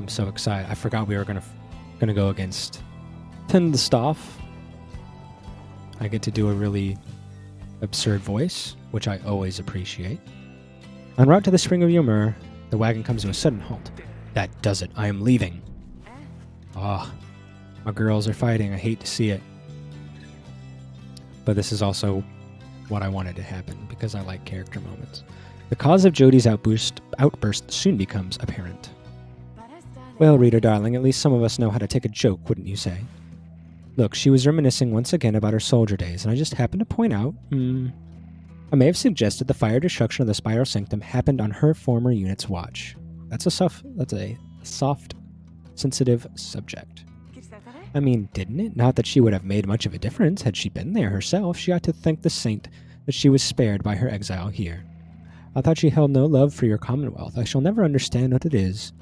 I'm so excited. I forgot we were gonna go against Ten the Staff. I get to do a really absurd voice, which I always appreciate. En route to the Spring of Yumur, the wagon comes to a sudden halt. That does it. I am leaving. Ah, my girls are fighting. I hate to see it. But this is also what I wanted to happen, because I like character moments. The cause of Jodi's outburst soon becomes apparent. Well, reader darling, at least some of us know how to take a joke, wouldn't you say? Look, she was reminiscing once again about her soldier days, and I just happened to point out, I may have suggested the fire destruction of the Spiral Sanctum happened on her former unit's watch. That's a soft, sensitive subject. I mean, didn't it? Not that she would have made much of a difference had she been there herself. She ought to thank the saint that she was spared by her exile here. I thought she held no love for your commonwealth. I shall never understand what it is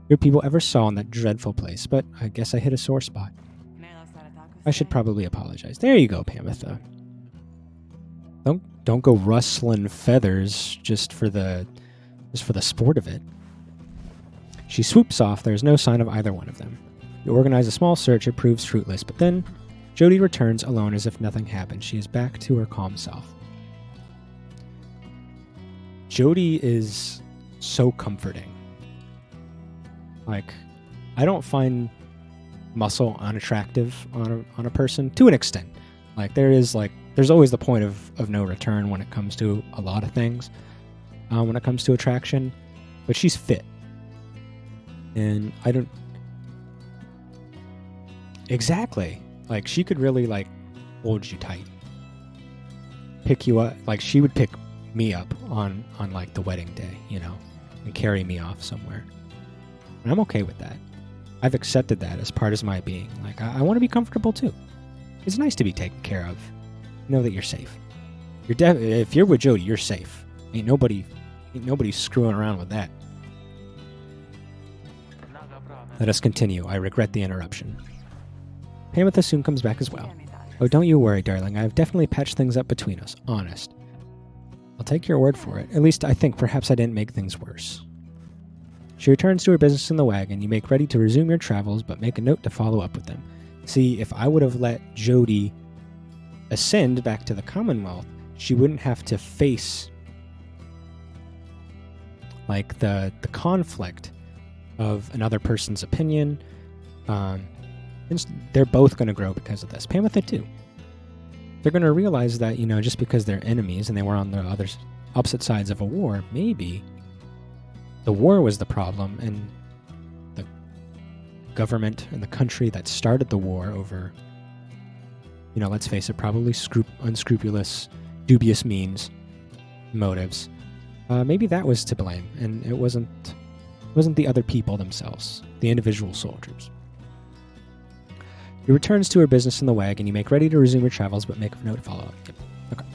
your people ever saw in that dreadful place, but I guess I hit a sore spot. I should probably apologize. There you go, Pamitha. Don't go rustling feathers just for the sport of it. She swoops off. There's no sign of either one of them. You organize a small search. It proves fruitless, but then Jodi returns alone as if nothing happened. She is back to her calm self. Jodi is so comforting. Like, I don't find muscle unattractive on a person to an extent. Like, there's always the point of no return when it comes to a lot of things. When it comes to attraction, but she's fit, and I don't exactly like she could really like hold you tight, pick you up. Like she would pick me up on like the wedding day, you know, and carry me off somewhere. And I'm okay with that. I've accepted that as part of my being. Like, I want to be comfortable too. It's nice to be taken care of. Know that you're safe. If you're with Jodi, you're safe. Ain't nobody screwing around with that. Let us continue. I regret the interruption. Pamitha soon comes back as well. Oh, don't you worry, darling. I have definitely patched things up between us. Honest. I'll take your word for it. At least I think perhaps I didn't make things worse. She returns to her business in the wagon. You make ready to resume your travels, but make a note to follow up with them. See, if I would have let Jodi ascend back to the Commonwealth, she wouldn't have to face like the conflict of another person's opinion. They're both going to grow because of this. Pamitha too. They're going to realize that, you know, just because they're enemies and they were on the opposite sides of a war, maybe the war was the problem, and the government and the country that started the war over, you know, let's face it, probably unscrupulous, dubious motives. Maybe that was to blame, and it wasn't the other people themselves, the individual soldiers. He returns to her business in the wagon. You make ready to resume your travels, but make a note to follow up. Yep. Okay.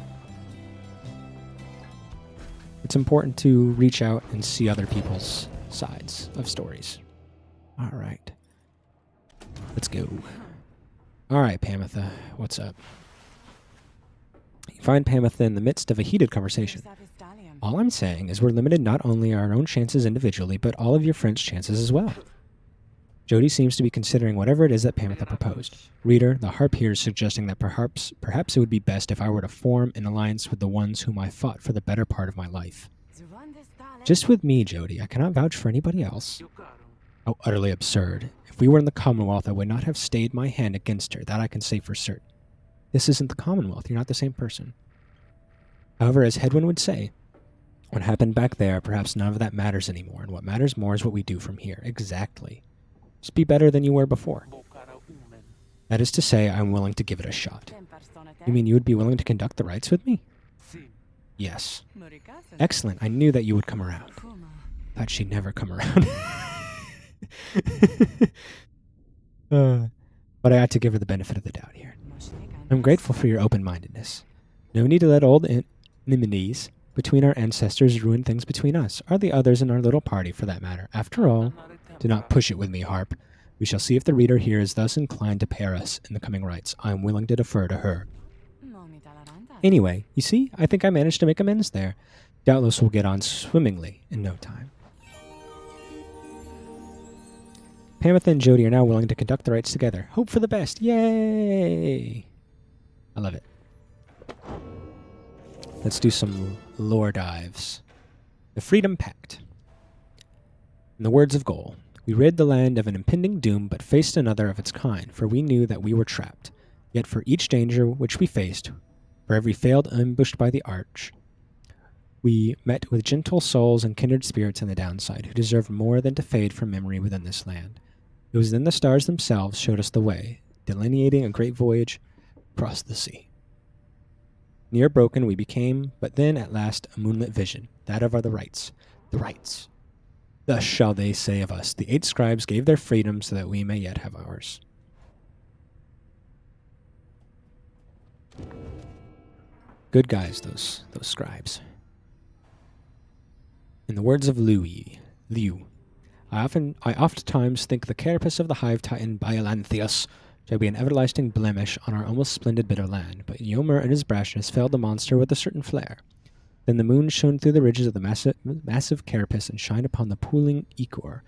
It's important to reach out and see other people's sides of stories. All right. Let's go. All right, Pamitha. What's up? You find Pamitha in the midst of a heated conversation. All I'm saying is we're limited not only our own chances individually, but all of your friends' chances as well. Jodi seems to be considering whatever it is that Pamitha proposed. Reader, the harp here is suggesting that perhaps it would be best if I were to form an alliance with the ones whom I fought for the better part of my life. Just with me, Jodi. I cannot vouch for anybody else. Oh, utterly absurd. If we were in the Commonwealth, I would not have stayed my hand against her. That I can say for certain. This isn't the Commonwealth. You're not the same person. However, as Hedwyn would say, what happened back there, perhaps none of that matters anymore, and what matters more is what we do from here. Exactly. Just be better than you were before. That is to say, I'm willing to give it a shot. You mean you would be willing to conduct the rites with me? Yes. Excellent. I knew that you would come around. Thought she'd never come around. But I ought to give her the benefit of the doubt here. I'm grateful for your open-mindedness. No need to let old enmities between our ancestors ruin things between us, or the others in our little party for that matter. After all, do not push it with me, Harp. We shall see if the reader here is thus inclined to pair us in the coming rites. I am willing to defer to her. Anyway, you see, I think I managed to make amends there. Doubtless we'll get on swimmingly in no time. Pamitha and Jodi are now willing to conduct the rites together. Hope for the best. Yay! I love it. Let's do some lore dives. The Freedom Pact. In the words of Goal, we rid the land of an impending doom, but faced another of its kind, for we knew that we were trapped. Yet for each danger which we faced, for every failed ambushed by the Arch, we met with gentle souls and kindred spirits on the downside, who deserved more than to fade from memory within this land. It was then the stars themselves showed us the way, delineating a great voyage across the sea. Near broken we became, but then at last a moonlit vision, that of the rights. The rights. Thus shall they say of us, the 8 scribes gave their freedom so that we may yet have ours. Good guys, those scribes. In the words of Liu, I oftentimes think the carapace of the hive titan Biolanthius shall be an everlasting blemish on our almost splendid bit of land, but Yomer in his brashness felled the monster with a certain flair. Then the moon shone through the ridges of the massive carapace and shined upon the pooling ichor,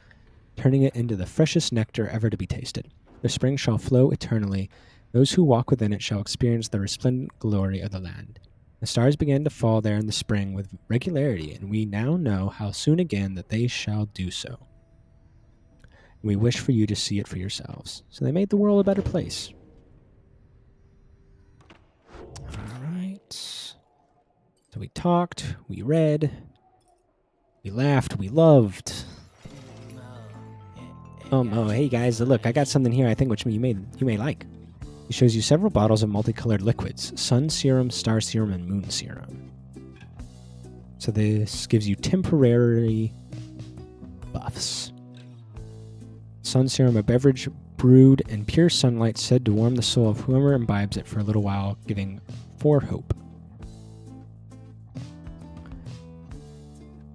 turning it into the freshest nectar ever to be tasted. The spring shall flow eternally. Those who walk within it shall experience the resplendent glory of the land. The stars began to fall there in the spring with regularity, and we now know how soon again that they shall do so. We wish for you to see it for yourselves. So they made the world a better place. All right. So we talked, we read, we laughed, we loved. Hey guys, look, I got something here I think which you may like. It shows you several bottles of multicolored liquids: sun serum, star serum, and moon serum. So this gives you temporary buffs. Sun serum, a beverage brewed in pure sunlight, said to warm the soul of whoever imbibes it for a little while, giving hope.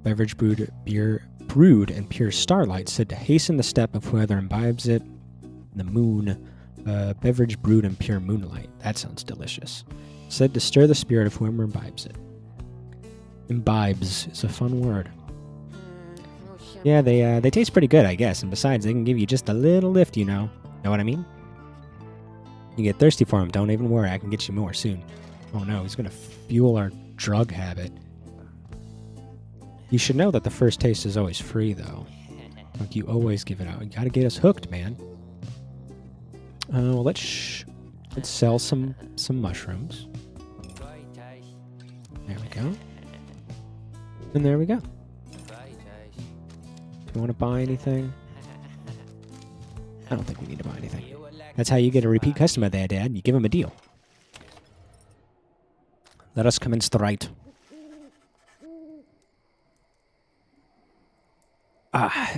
Beverage brewed in pure starlight, said to hasten the step of whoever imbibes it. The moon, beverage brewed in pure moonlight. That sounds delicious. Said to stir the spirit of whoever imbibes it. Imbibes is a fun word. Yeah, they taste pretty good, I guess, and besides, they can give you just a little lift, you know. Know what I mean? You get thirsty for them, don't even worry, I can get you more soon. Oh no, he's gonna fuel our drug habit. You should know that the first taste is always free, though. Like, you always give it out. You gotta get us hooked, man. Well, let's sell some mushrooms. There we go. And there we go. You want to buy anything? I don't think we need to buy anything. That's how you get a repeat customer there, Dad. You give them a deal. Let us commence the rite.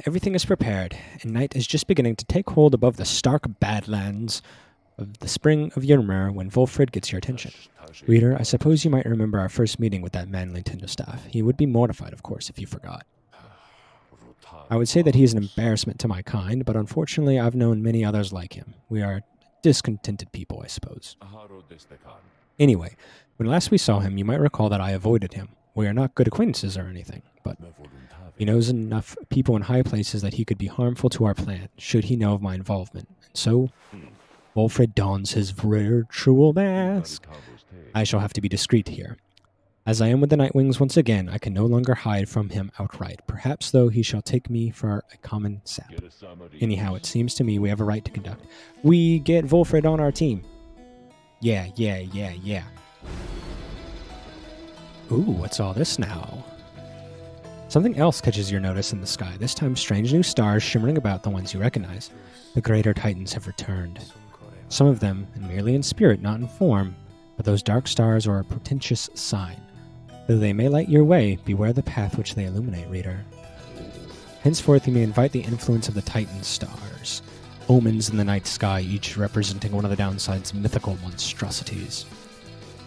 Everything is prepared, and night is just beginning to take hold above the stark badlands of the spring of Yrmir when Volfred gets your attention. Reader, I suppose you might remember our first meeting with that manly Tinderstaff. He would be mortified, of course, if you forgot. I would say that he is an embarrassment to my kind, but unfortunately I've known many others like him. We are discontented people, I suppose. Anyway, when last we saw him, you might recall that I avoided him. We are not good acquaintances or anything, but he knows enough people in high places that he could be harmful to our plan, should he know of my involvement. And so, Volfred dons his virtual mask. I shall have to be discreet here. As I am with the Nightwings once again, I can no longer hide from him outright. Perhaps, though, he shall take me for a common sap. Anyhow, it seems to me we have a right to conduct. We get Volfred on our team. Yeah. Ooh, what's all this now? Something else catches your notice in the sky, this time strange new stars shimmering about the ones you recognize. The greater titans have returned. Some of them, and merely in spirit, not in form, but those dark stars are a portentous sign. Though they may light your way, beware the path which they illuminate, reader. Henceforth you may invite the influence of the Titan stars, omens in the night sky, each representing one of the downside's mythical monstrosities.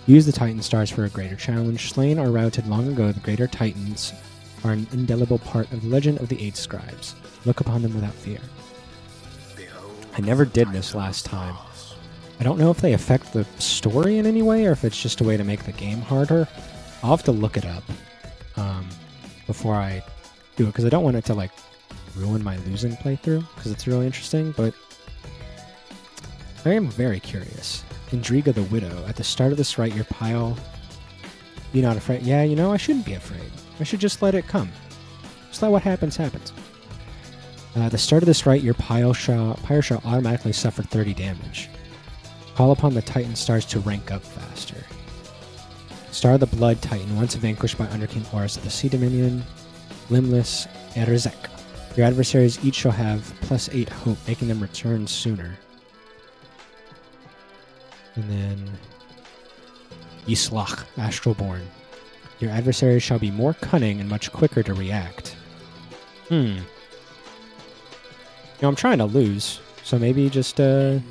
Use the Titan stars for a greater challenge. Slain or routed long ago, the greater Titans are an indelible part of the legend of the 8 scribes. Look upon them without fear. I never did this last time. I don't know if they affect the story in any way or if it's just a way to make the game harder. I'll have to look it up before I do it, because I don't want it to ruin my losing playthrough, because it's really interesting, but I am very curious. Indriga the Widow. At the start of this rite, your pile... Be not afraid. Yeah, you know, I shouldn't be afraid. I should just let it come. Just let what happens, happens. At the start of this rite, your Pyre shall automatically suffer 30 damage. Call upon the Titan stars to rank up faster. Star of the Blood Titan, once vanquished by Underking Horus of the Sea Dominion, Limbless, Erzek. Your adversaries each shall have +8 hope, making them return sooner. And then Yislach, Astralborn. Your adversaries shall be more cunning and much quicker to react. You know, I'm trying to lose, so maybe just, I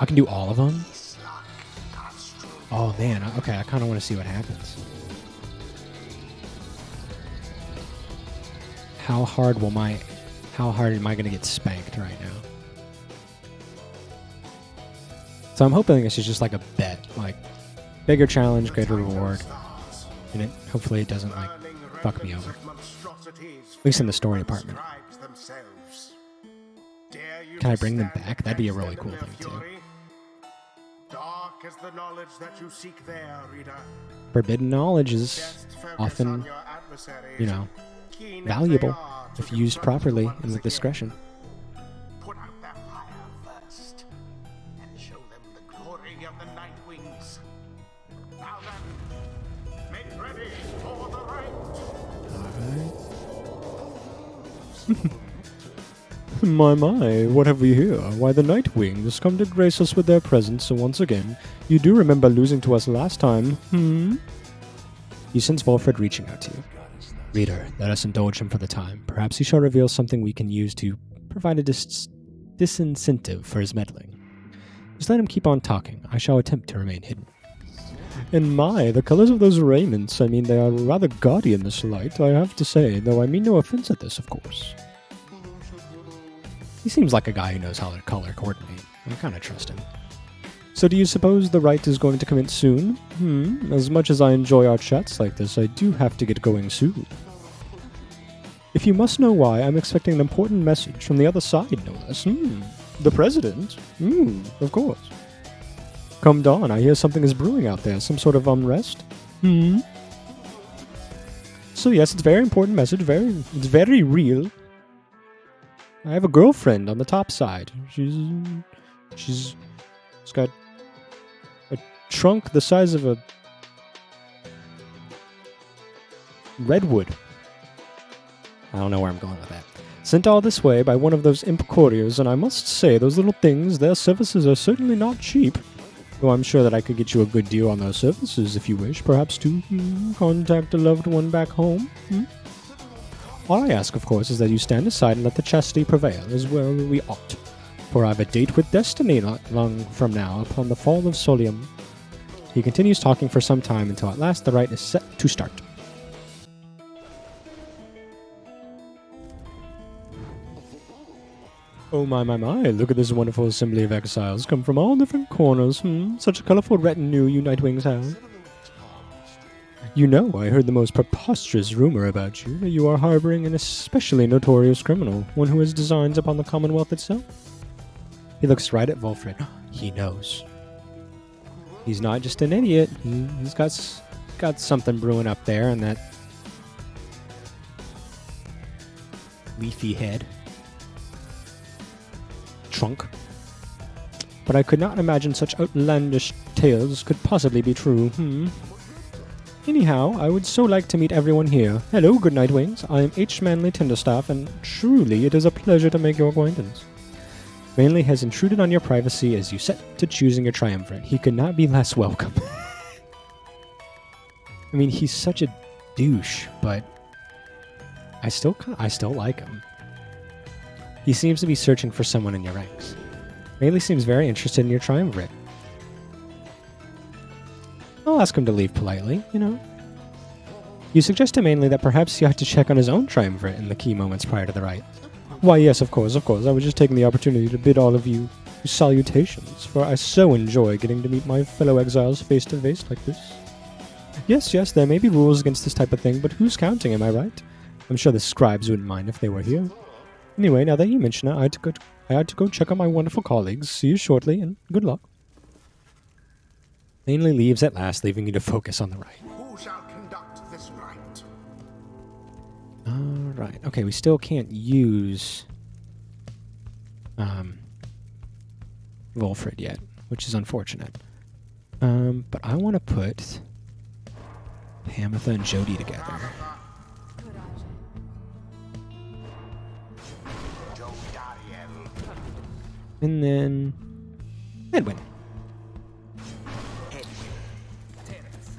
can do all of them? Oh, man, okay, I kind of want to see what happens. How hard am I going to get spanked right now? So I'm hoping this is just like a bet, like, bigger challenge, greater reward, and hopefully it doesn't, like, fuck me over. At least in the story department. Can I bring them back? That'd be a really cool thing, too. Forbidden knowledge is often, you know, valuable if used properly and with discretion. Put out that fire first, and show them the glory of the Night Wings. Now then, make ready for the rite. My, what have we here? Why, the Night Wings come to grace us with their presence once again. You do remember losing to us last time, You sense Volfred reaching out to you. Reader, let us indulge him for the time. Perhaps he shall reveal something we can use to provide a disincentive for his meddling. Just let him keep on talking. I shall attempt to remain hidden. And my, the colors of those raiments, I mean, they are rather gaudy in this light, I have to say, though I mean no offense at this, of course. He seems like a guy who knows how to color coordinate. I kind of trust him. So do you suppose the rite is going to commence soon? As much as I enjoy our chats like this, I do have to get going soon. If you must know why, I'm expecting an important message from the other side, no less. The President? Of course. Come dawn, I hear something is brewing out there, some sort of unrest. So yes, it's a very important message, it's very real. I have a girlfriend on the top side. She's got a trunk the size of a redwood. I don't know where I'm going with that. Sent all this way by one of those imp couriers, and I must say, those little things, their services are certainly not cheap. Though I'm sure that I could get you a good deal on those services if you wish, perhaps to contact a loved one back home. All I ask, of course, is that you stand aside and let the chastity prevail, as well we ought. For I've a date with destiny not long from now, upon the fall of Solium. He continues talking for some time until at last the rite is set to start. Oh my, look at this wonderful assembly of exiles, come from all different corners, Such a colorful retinue you Nightwings have. You know, I heard the most preposterous rumor about you, that you are harboring an especially notorious criminal, one who has designs upon the Commonwealth itself. He looks right at Volfred. He knows. He's not just an idiot. He's got something brewing up there in that leafy head. Trunk. But I could not imagine such outlandish tales could possibly be true, Anyhow, I would so like to meet everyone here. Hello, good night, Wings. I am H. Manley Tinderstaff, and truly it is a pleasure to make your acquaintance. Manley has intruded on your privacy as you set to choosing your triumvirate. He could not be less welcome. I mean, he's such a douche, but I still like him. He seems to be searching for someone in your ranks. Manley seems very interested in your triumvirate. I'll ask him to leave politely, You suggest to Manley that perhaps he ought to check on his own triumvirate in the key moments prior to the rite. Why, yes, of course. I was just taking the opportunity to bid all of you salutations, for I so enjoy getting to meet my fellow exiles face to face like this. Yes, there may be rules against this type of thing, but who's counting, am I right? I'm sure the scribes wouldn't mind if they were here. Anyway, now that you mention it, I had to go check on my wonderful colleagues. See you shortly, and good luck. Mainly leaves at last, leaving you to focus on the rite. Who shall conduct this rite? Alright. Okay, we still can't use Wolfred yet, which is unfortunate. But I want to put Pamitha and Jodi together. And then Edwin.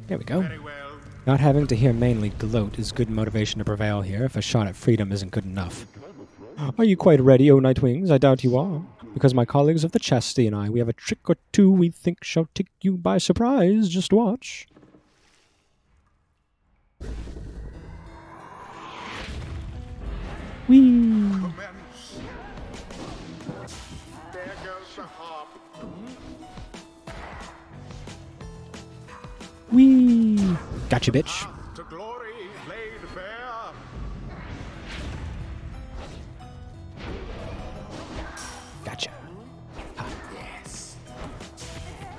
There we go. Very well. Not having to hear mainly gloat is good motivation to prevail here if a shot at freedom isn't good enough. Are you quite ready, O Nightwings? I doubt you are. Because my colleagues of the Chastity and I, we have a trick or two we think shall take you by surprise. Just watch. Whee! Commence. There goes the harp. Whee! Gotcha, bitch. To glory, played fair. Gotcha. Yes.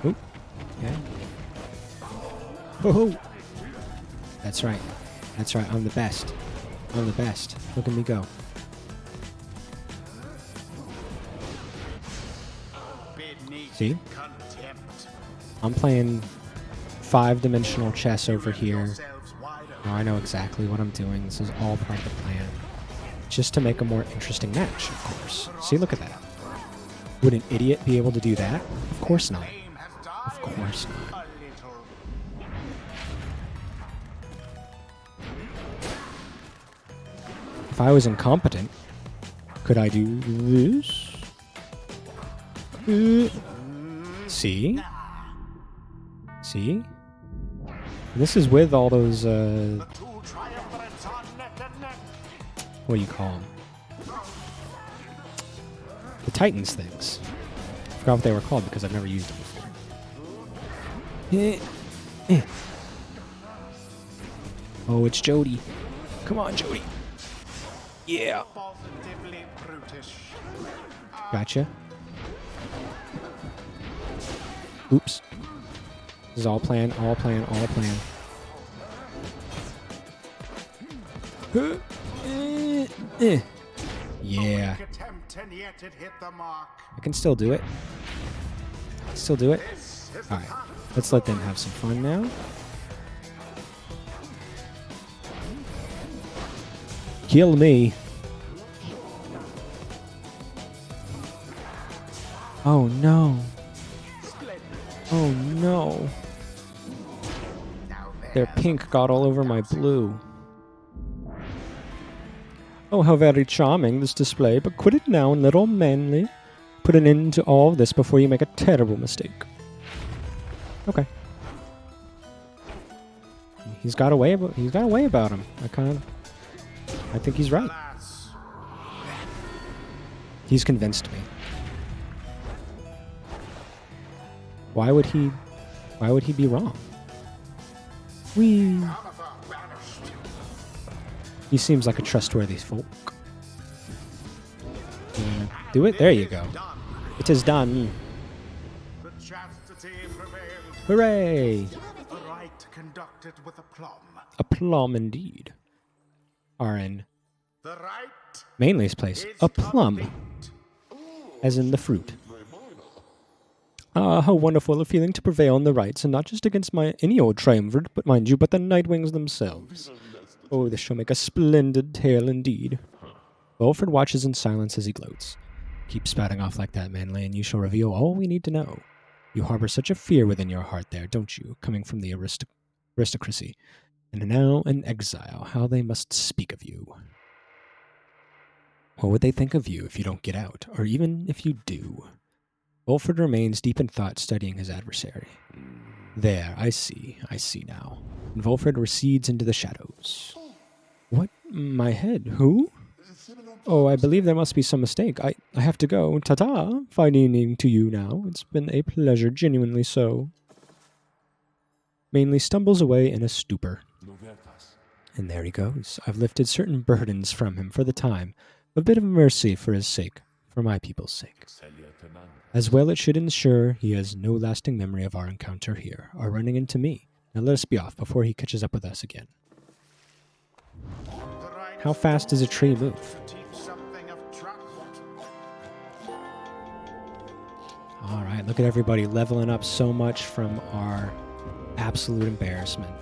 Oop. Okay. Ho-ho! That's right. That's right. I'm the best. I'm the best. Look at me go. Beneath See? contempt. I'm playing 5-dimensional chess over here. Yourselves wide Now I know exactly what I'm doing. This is all part of the plan. Just to make a more interesting match, of course. See, look at that. Would an idiot be able to do that? Of course not. aim has died. Of course not. A little. If I was incompetent, could I do this? See? See? This is with all those, The two triumvirates are neck and neck. what do you call them? The Titans things. I forgot what they were called because I've never used them before. Oh, it's Jodi. Come on, Jodi. Yeah. Positively brutish. Gotcha. Oops. This is all plan, all plan, all plan. Yeah. Quick attempt, and yet it hit the mark. I can still do it. Still do it. This is the Alright. time. Let's let them have some fun now. Kill me. Oh no. Oh no. Now Their there's pink got all over my blue. Oh, how very charming this display, but quit it now, little manly. Put an end to all this before you make a terrible mistake. Okay. He's got a way about him. I think he's right. alas. He's convinced me. Why would he be wrong? Wee. Pamitha banished. He seems like a trustworthy folk. Yeah. Do it? There you go. Done. It is done. The chastity prevailed. Hooray! The rite conducted with aplomb. Aplomb indeed. RN. The rite Mainly's place. is A plum. complete. As in the fruit. Ah, how wonderful a feeling to prevail in the rights, and not just against any old triumvirate, but mind you, but the Nightwings themselves. Oh, this shall make a splendid tale indeed. Wilfred watches in silence as he gloats. Keep spouting off like that, Manly, and you shall reveal all we need to know. You harbor such a fear within your heart there, don't you, coming from the aristocracy. And now in exile, how they must speak of you. What would they think of you if you don't get out, or even if you do? Wilfred remains deep in thought, studying his adversary. There, I see now. And Wilfred recedes into the shadows. What? My head? Who? Oh, I believe there must be some mistake. I have to go. Ta-ta! Fine evening to you now. It's been a pleasure, genuinely so. Mainly stumbles away in a stupor. And there he goes. I've lifted certain burdens from him for the time, a bit of mercy for his sake, for my people's sake. As well it should ensure he has no lasting memory of our encounter here, or running into me. Now let us be off before he catches up with us again. How fast does a tree move? Alright, look at everybody leveling up so much from our absolute embarrassment.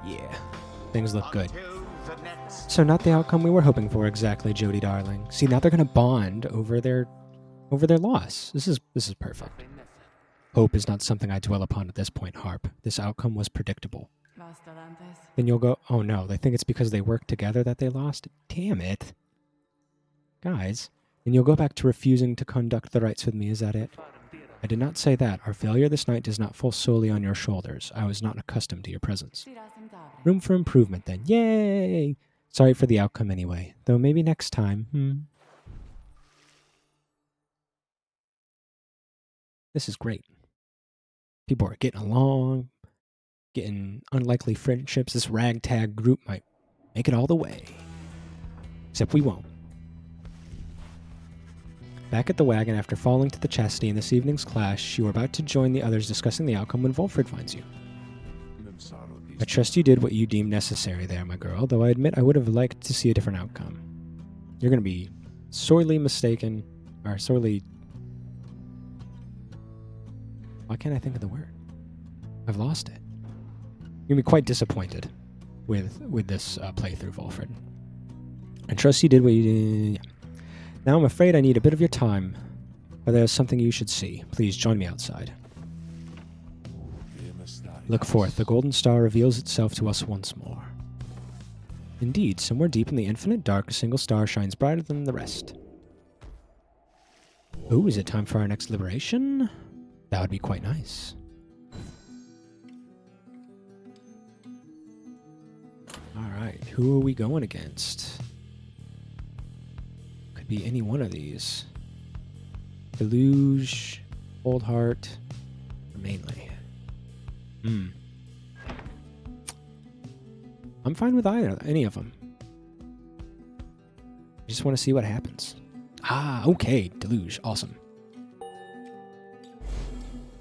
Yeah. Things look good. So not the outcome we were hoping for exactly, Jodi darling. See, now they're gonna bond over their loss. This is perfect. Hope is not something I dwell upon at this point, Harp. This outcome was predictable. Then you'll go, oh no, they think it's because they worked together that they lost? Damn it. Guys, then you'll go back to refusing to conduct the rites with me, is that it? I did not say that. Our failure this night does not fall solely on your shoulders. I was not accustomed to your presence. Room for improvement then. Yay! Sorry for the outcome anyway. Though maybe next time. This is great. People are getting along, getting unlikely friendships. This ragtag group might make it all the way. Except we won't. Back at the wagon after falling to the chastity in this evening's clash, you were about to join the others discussing the outcome when Volfred finds you. I trust you did what you deemed necessary there, my girl, though I admit I would have liked to see a different outcome. You're going to be sorely mistaken, or sorely... Why can't I think of the word? I've lost it. You're going to be quite disappointed with this playthrough, Volfred. I trust you did what you did... Yeah. Now I'm afraid I need a bit of your time, but there's something you should see. Please join me outside. Look forth. The golden star reveals itself to us once more. Indeed, somewhere deep in the infinite dark, a single star shines brighter than the rest. Oh, is it time for our next liberation? That would be quite nice. Alright, who are we going against? Could be any one of these. Deluge, Old Heart, or mainly. I'm fine with any of them. I just want to see what happens. Ah, okay, Deluge, awesome.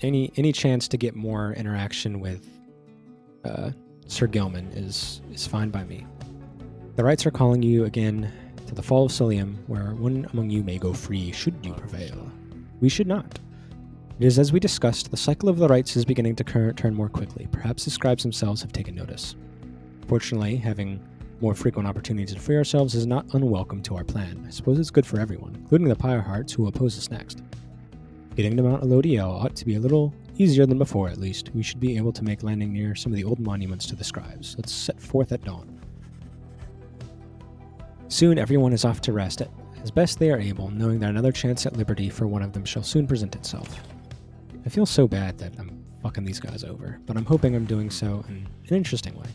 Any chance to get more interaction with Sir Gilman is fine by me. The rites are calling you again to the fall of Solium, where one among you may go free should you prevail. We should not. It is as we discussed, the cycle of the rites is beginning to turn more quickly. Perhaps the scribes themselves have taken notice. Fortunately, having more frequent opportunities to free ourselves is not unwelcome to our plan. I suppose it's good for everyone, including the Pyre hearts who will oppose us next. Getting to Mount Elodiel ought to be a little easier than before, at least. We should be able to make landing near some of the old monuments to the scribes. Let's set forth at dawn. Soon everyone is off to rest as best they are able, knowing that another chance at liberty for one of them shall soon present itself. I feel so bad that I'm fucking these guys over, but I'm hoping I'm doing so in an interesting way.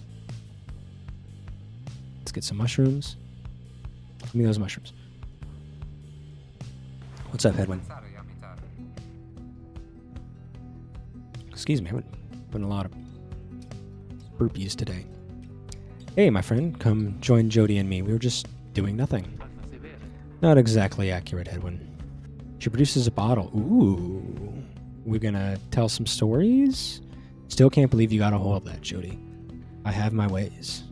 Let's get some mushrooms. Give me those mushrooms. What's up, Hedwin? Excuse me, I've been a lot of burpees today. Hey, my friend, come join Jodi and me. We were just doing nothing. Not exactly accurate, Hedwin. She produces a bottle. Ooh. We're gonna tell some stories? Still can't believe you got a hold of that, Jodi. I have my ways.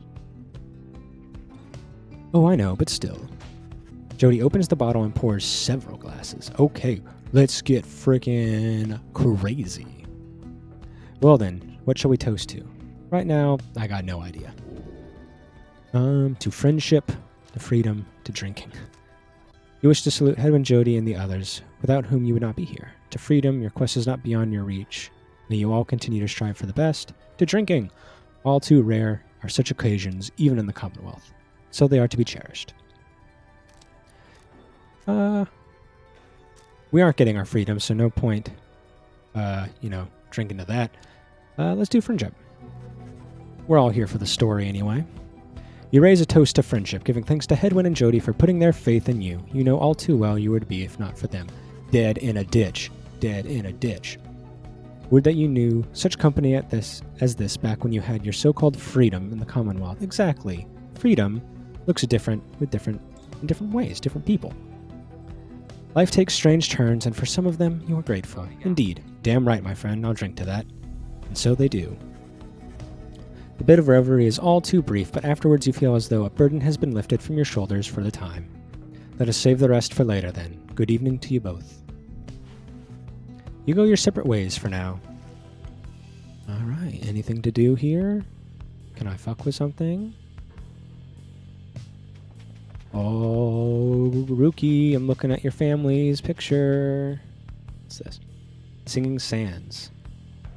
Oh, I know, but still. Jodi opens the bottle and pours several glasses. Okay, let's get frickin' crazy. Well then, what shall we toast to? Right now, I got no idea. To friendship, to freedom, to drinking. You wish to salute Hedwin, Jodi, and the others, without whom you would not be here. To freedom, your quest is not beyond your reach. May you all continue to strive for the best. To drinking, all too rare are such occasions, even in the Commonwealth. So they are to be cherished. We aren't getting our freedom, so no point, drinking to that. Let's do friendship. We're all here for the story anyway. You raise a toast to friendship, giving thanks to Hedwin and Jodi for putting their faith in you. You know all too well you would be, if not for them, dead in a ditch. Dead in a ditch. Would that you knew such company as this back when you had your so-called freedom in the Commonwealth. Exactly. Freedom looks different in different ways, different people. Life takes strange turns, and for some of them, you are grateful. Indeed. Damn right, my friend. I'll drink to that. And so they do. The bit of revelry is all too brief, but afterwards you feel as though a burden has been lifted from your shoulders for the time. Let us save the rest for later, then. Good evening to you both. You go your separate ways for now. Alright, anything to do here? Can I fuck with something? Oh, Rookie, I'm looking at your family's picture. What's this? Singing sands.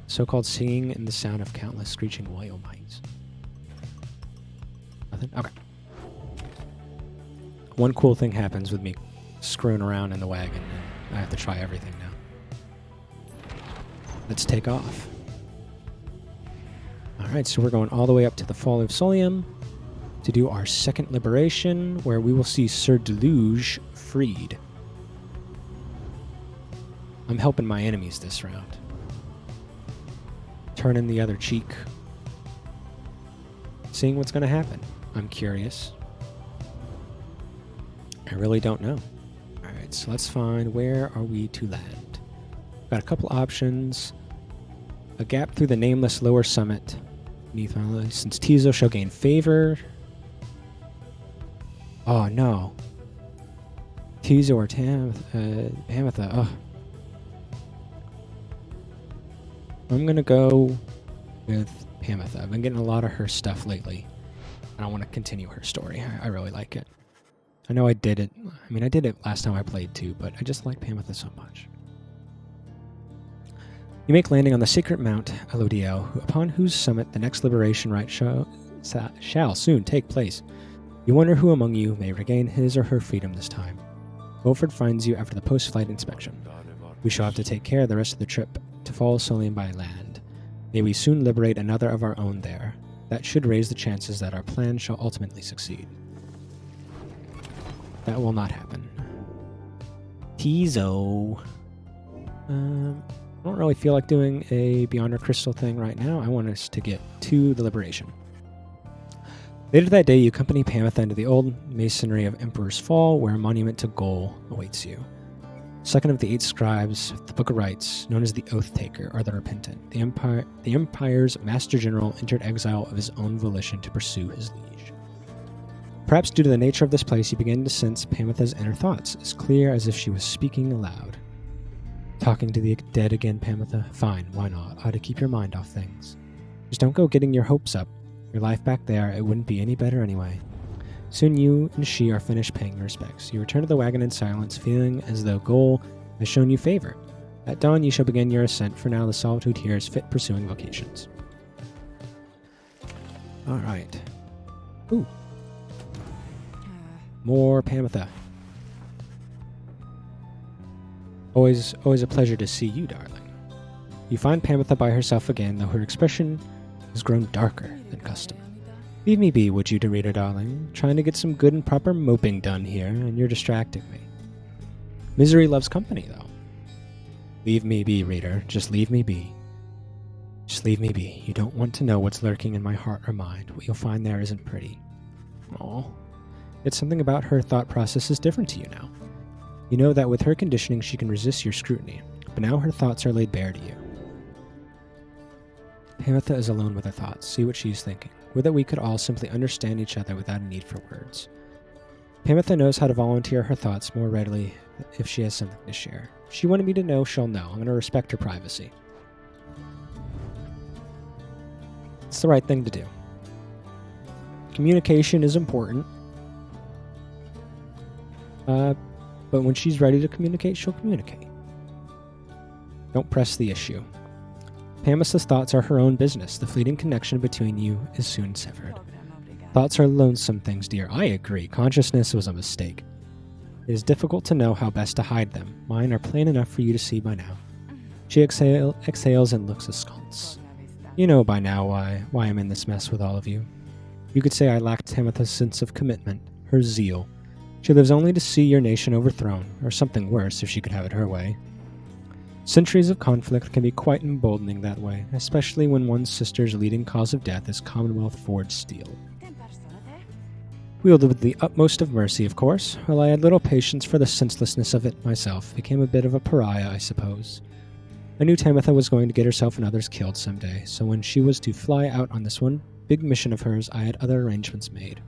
So-called singing in the sound of countless screeching whale mites. Nothing? Okay. One cool thing happens with me screwing around in the wagon, and I have to try everything now. Let's take off. Alright, so we're going all the way up to the Fall of Solium to do our second liberation, where we will see Sir Deluge freed. I'm helping my enemies this round. Turning the other cheek. Seeing what's going to happen. I'm curious. I really don't know. Alright, so let's find where are we to land. Got a couple options. A gap through the nameless lower summit. Beneath my license, Tizo shall gain favor. Oh no. Tizo or Pamitha. Oh. I'm gonna go with Pamitha. I've been getting a lot of her stuff lately. And I want to continue her story. I really like it. I know I did it. I mean, I did it last time I played too, but I just like Pamitha so much. You make landing on the sacred Mount Elodiel, upon whose summit the next liberation rite shall soon take place. You wonder who among you may regain his or her freedom this time. Wilford finds you after the post-flight inspection. We shall have to take care of the rest of the trip to Fall Solium by land. May we soon liberate another of our own there. That should raise the chances that our plan shall ultimately succeed. That will not happen. Tizo. I don't really feel like doing a Beyond Our Crystal thing right now. I want us to get to the liberation. Later that day, you accompany Pamitha into the old masonry of Emperor's Fall, where a monument to Gol awaits you. Second of the 8 scribes of the Book of Rites, known as the Oath Taker, or the Repentant. The Empire's Master General entered exile of his own volition to pursue his liege. Perhaps due to the nature of this place, you begin to sense Pamitha's inner thoughts, as clear as if she was speaking aloud. Talking to the dead again, Pamitha? Fine, why not? Ought to keep your mind off things. Just don't go getting your hopes up. Your life back there, it wouldn't be any better anyway. Soon you and she are finished paying your respects. You return to the wagon in silence, feeling as though Gol has shown you favor. At dawn you shall begin your ascent, for now the solitude here is fit pursuing vocations. Alright. Ooh. More Pamitha. Always a pleasure to see you, darling. You find Pamitha by herself again, though her expression has grown darker than custom. Leave me be, would you, Dorita, darling? Trying to get some good and proper moping done here, and you're distracting me. Misery loves company, though. Leave me be, reader. Just leave me be. Just leave me be. You don't want to know what's lurking in my heart or mind. What you'll find there isn't pretty. Aw. Yet something about her thought process is different to you now. You know that with her conditioning she can resist your scrutiny, but now her thoughts are laid bare to you. Pamitha is alone with her thoughts. See what she's thinking. Would that we could all simply understand each other without a need for words. Pamitha knows how to volunteer her thoughts more readily if she has something to share. If she wanted me to know, she'll know. I'm going to respect her privacy. It's the right thing to do. Communication is important. But when she's ready to communicate, she'll communicate. Don't press the issue. Pamitha's thoughts are her own business. The fleeting connection between you is soon severed. Thoughts are lonesome things, dear. I agree. Consciousness was a mistake. It is difficult to know how best to hide them. Mine are plain enough for you to see by now. She exhales and looks askance. You know by now why I'm in this mess with all of you. You could say I lacked Pamitha's sense of commitment, her zeal. She lives only to see your nation overthrown, or something worse if she could have it her way. Centuries of conflict can be quite emboldening that way, especially when one's sister's leading cause of death is Commonwealth forged steel. Wielded with the utmost of mercy, of course, while I had little patience for the senselessness of it myself, became a bit of a pariah, I suppose. I knew Pamitha was going to get herself and others killed someday, so when she was to fly out on this one big mission of hers, I had other arrangements made.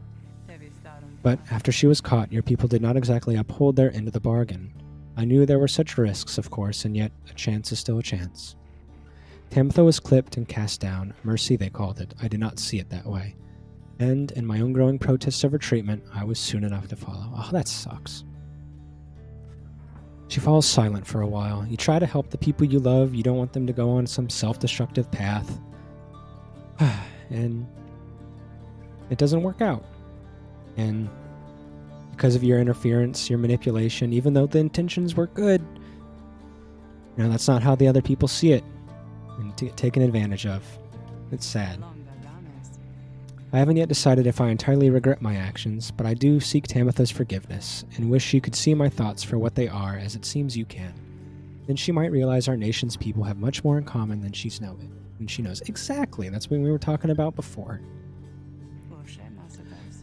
But after she was caught, your people did not exactly uphold their end of the bargain. I knew there were such risks, of course, and yet a chance is still a chance. Pamitha was clipped and cast down, mercy they called it. I did not see it that way. And, in my own growing protests of her treatment, I was soon enough to follow. Oh, that sucks. She falls silent for a while. You try to help the people you love, you don't want them to go on some self-destructive path. And it doesn't work out. And because of your interference, your manipulation, even though the intentions were good, that's not how the other people see it. And to get taken advantage of. It's sad. I haven't yet decided if I entirely regret my actions, but I do seek Pamitha's forgiveness, and wish she could see my thoughts for what they are, as it seems you can. Then she might realize our nation's people have much more in common than she knows. Exactly, that's what we were talking about before.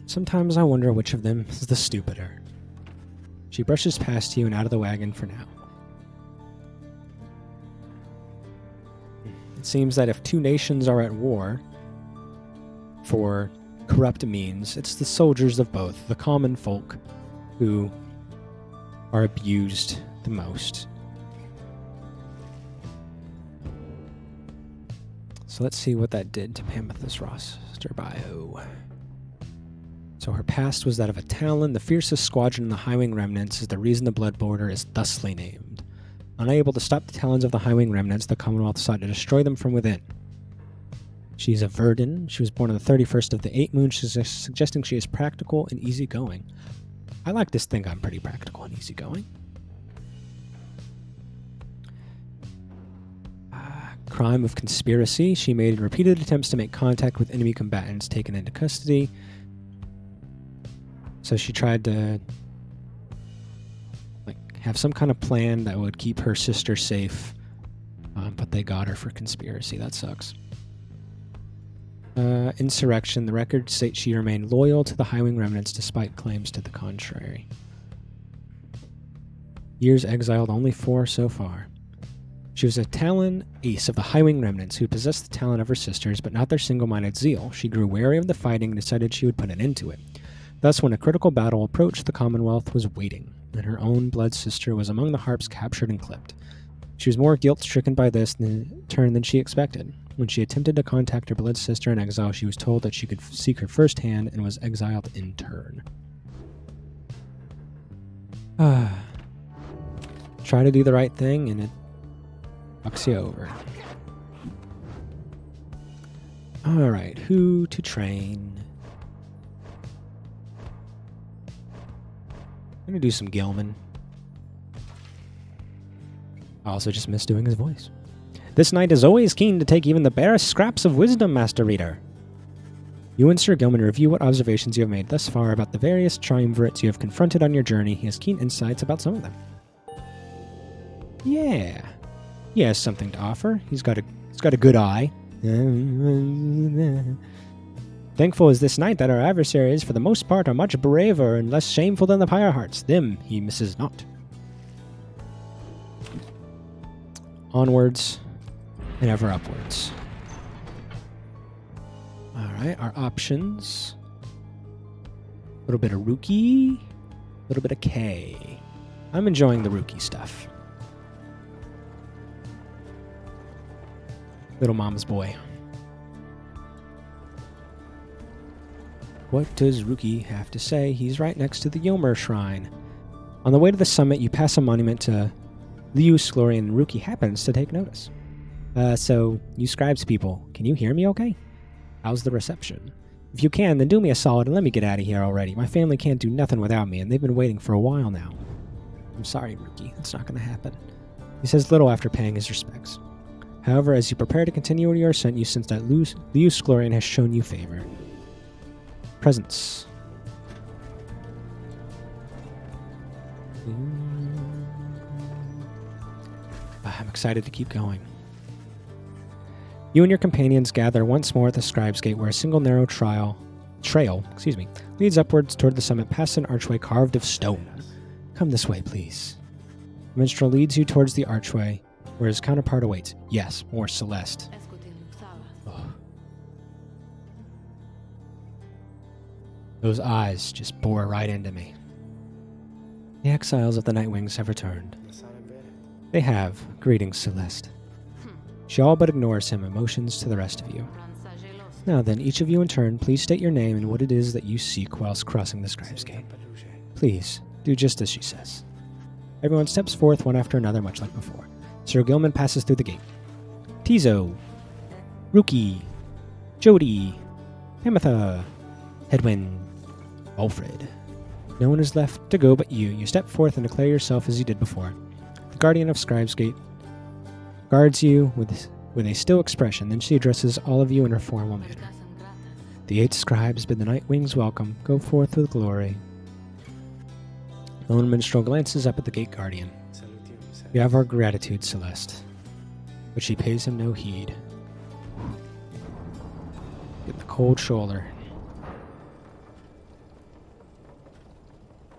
Sometimes I wonder which of them is the stupider. She brushes past you and out of the wagon for now. It seems that if two nations are at war for corrupt means, it's the soldiers of both, the common folk, who are abused the most. So let's see what that did to Pamitha's roster bio. So her past was that of a Talon. The fiercest squadron in the Highwing Remnants is the reason the Blood Border is thusly named. Unable to stop the talons of the Highwing Remnants, the Commonwealth sought to destroy them from within. She's a Verdin. She was born on the 31st of the 8 moon, suggesting she is practical and easygoing. I like to think I'm pretty practical and easygoing. Crime of conspiracy. She made repeated attempts to make contact with enemy combatants taken into custody. So she tried to have some kind of plan that would keep her sister safe, but they got her for conspiracy. That sucks. Insurrection. The records state she remained loyal to the Highwing Remnants despite claims to the contrary. Years exiled, only 4 so far. She was a Talon ace of the Highwing Remnants who possessed the talent of her sisters, but not their single-minded zeal. She grew wary of the fighting and decided she would put an end to it. Thus, when a critical battle approached, the Commonwealth was waiting, and her own blood sister was among the harps captured and clipped. She was more guilt-stricken by this turn than she expected. When she attempted to contact her blood sister in exile, she was told that she could seek her firsthand and was exiled in turn. Try to do the right thing, and it fucks you over. Alright, who to train? I'm gonna do some Gilman. I also just missed doing his voice. This knight is always keen to take even the barest scraps of wisdom, Master Reader. You and Sir Gilman review what observations you have made thus far about the various triumvirates you have confronted on your journey. He has keen insights about some of them. Yeah. He has something to offer. He's got a good eye. Thankful is this knight that our adversaries, for the most part, are much braver and less shameful than the Pyre hearts. Them he misses not. Onwards and ever upwards. Alright, our options. A little bit of Rookie, a little bit of K. I'm enjoying the Rookie stuff. Little mama's boy. What does Rookie have to say? He's right next to the Yomer Shrine. On the way to the summit, you pass a monument to Liu Sklorian, and Rookie happens to take notice. So, you scribes people, can you hear me okay? How's the reception? If you can, then do me a solid and let me get out of here already. My family can't do nothing without me, and they've been waiting for a while now. I'm sorry, Rookie. That's not going to happen. He says little after paying his respects. However, as you prepare to continue your ascent, you sense that Liu Sklorian has shown you favor. Presents. I'm excited to keep going. You and your companions gather once more at the Scribe's Gate, where a single narrow trail leads upwards toward the summit past an archway carved of stone. Come this way, please. The minstrel leads you towards the archway, where his counterpart awaits. Yes, more Celeste. Oh. Those eyes just bore right into me. The exiles of the Nightwings have returned. They have. Greetings, Celeste. She all but ignores him and motions to the rest of you. Now then, each of you in turn, please state your name and what it is that you seek whilst crossing the Scribe's Gate. Please, do just as she says. Everyone steps forth one after another, much like before. Sir Gilman passes through the gate. Tizo, Ruki, Jodi, Pamitha, Hedwin, Alfred. No one is left to go but you. You step forth and declare yourself as you did before. The guardian of Scribe's Gate guards you with a still expression, then she addresses all of you in her formal manner. The 8 scribes bid the Nightwings welcome. Go forth with glory. The lone minstrel glances up at the gate guardian. You have our gratitude, Celeste. But she pays him no heed. Get the cold shoulder.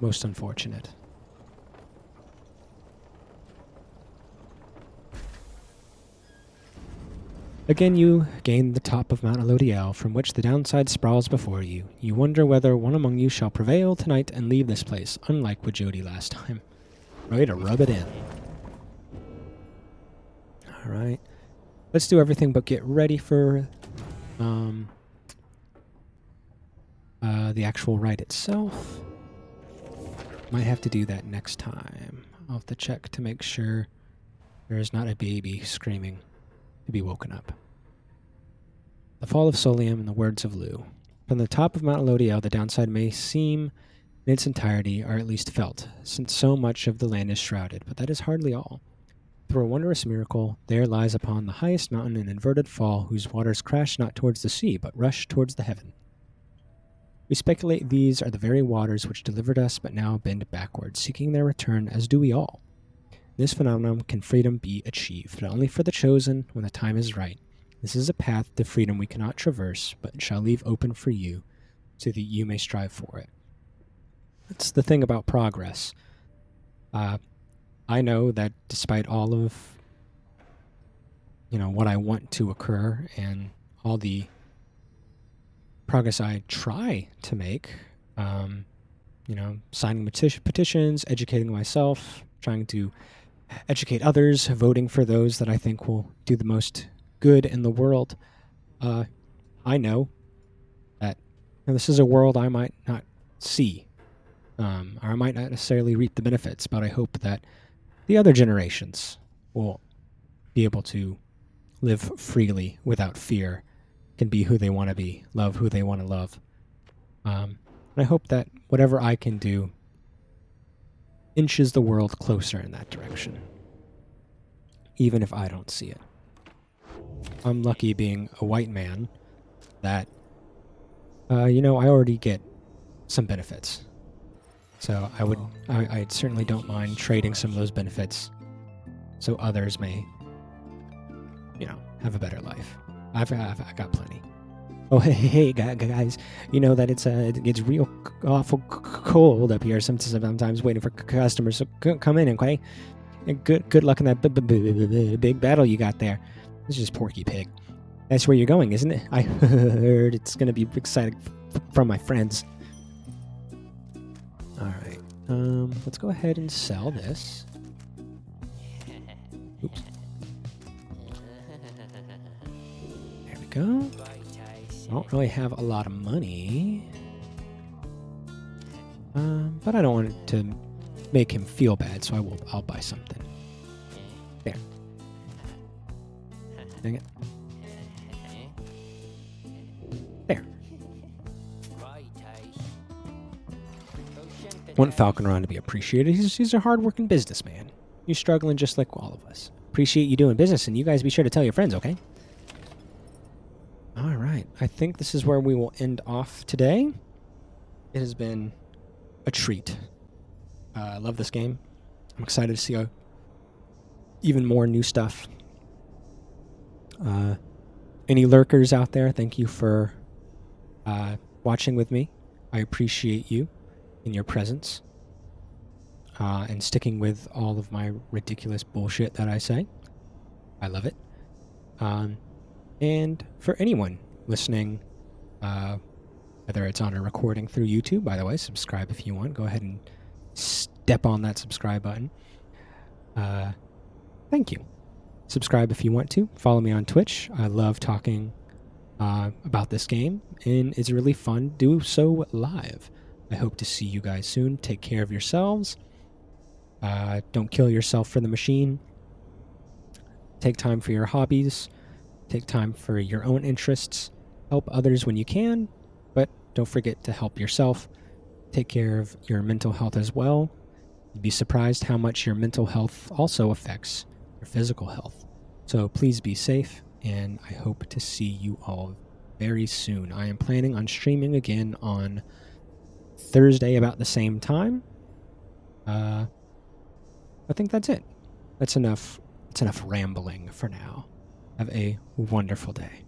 Most unfortunate. Again, you gain the top of Mount Elodiel, from which the downside sprawls before you. You wonder whether one among you shall prevail tonight and leave this place, unlike with Jodi last time. Ready to rub it in. Alright. Let's do everything but get ready for the actual rite itself. Might have to do that next time. I'll have to check to make sure there is not a baby screaming to be woken up. The fall of Solium and the words of Lugh. From the top of Mount Elodiel, the downside may seem in its entirety, or at least felt, since so much of the land is shrouded, but that is hardly all. Through a wondrous miracle, there lies upon the highest mountain an inverted fall whose waters crash not towards the sea, but rush towards the heaven. We speculate these are the very waters which delivered us, but now bend backward, seeking their return, as do we all. This phenomenon can freedom be achieved, but only for the chosen when the time is right. This is a path to freedom we cannot traverse, but shall leave open for you, so that you may strive for it. That's the thing about progress. I know that despite all of, what I want to occur and all the progress I try to make, signing petitions, educating myself, trying to educate others, voting for those that I think will do the most good in the world. I know that this is a world I might not see, or I might not necessarily reap the benefits, but I hope that the other generations will be able to live freely without fear, can be who they want to be, love who they want to love. And I hope that whatever I can do inches the world closer in that direction, even if I don't see it. I'm lucky being a white man that, I already get some benefits. So I certainly don't mind trading some of those benefits so others may, have a better life. I've got plenty. Oh, hey, guys, you know that it gets real awful cold up here sometimes waiting for customers, so come in, okay? And good luck in that big battle you got there. This is just Porky Pig. That's where you're going, isn't it? I heard it's going to be exciting from my friends. All right. Let's go ahead and sell this. Oops. There we go. I don't really have a lot of money. But I don't want it to make him feel bad, so I'll buy something. There. Dang it. There. Want Falcon Ron to be appreciated. He's a hard-working businessman. He's struggling just like all of us. Appreciate you doing business, and you guys be sure to tell your friends, okay? All right. I think this is where we will end off today. It has been a treat. I love this game. I'm excited to even more new stuff. Any lurkers out there, thank you for watching with me. I appreciate you and your presence and sticking with all of my ridiculous bullshit that I say. I love it. And for anyone listening, whether it's on a recording through YouTube, by the way, subscribe if you want. Go ahead and step on that subscribe button. Thank you. Subscribe if you want to. Follow me on Twitch. I love talking about this game, and it's really fun to do so live. I hope to see you guys soon. Take care of yourselves. Don't kill yourself for the machine. Take time for your hobbies. Take time for your own interests. Help others when you can, but don't forget to help yourself. Take care of your mental health as well. You'd be surprised how much your mental health also affects your physical health. So please be safe, and I hope to see you all very soon. I am planning on streaming again on Thursday about the same time. I think that's it. That's enough. It's enough rambling for now. Have a wonderful day.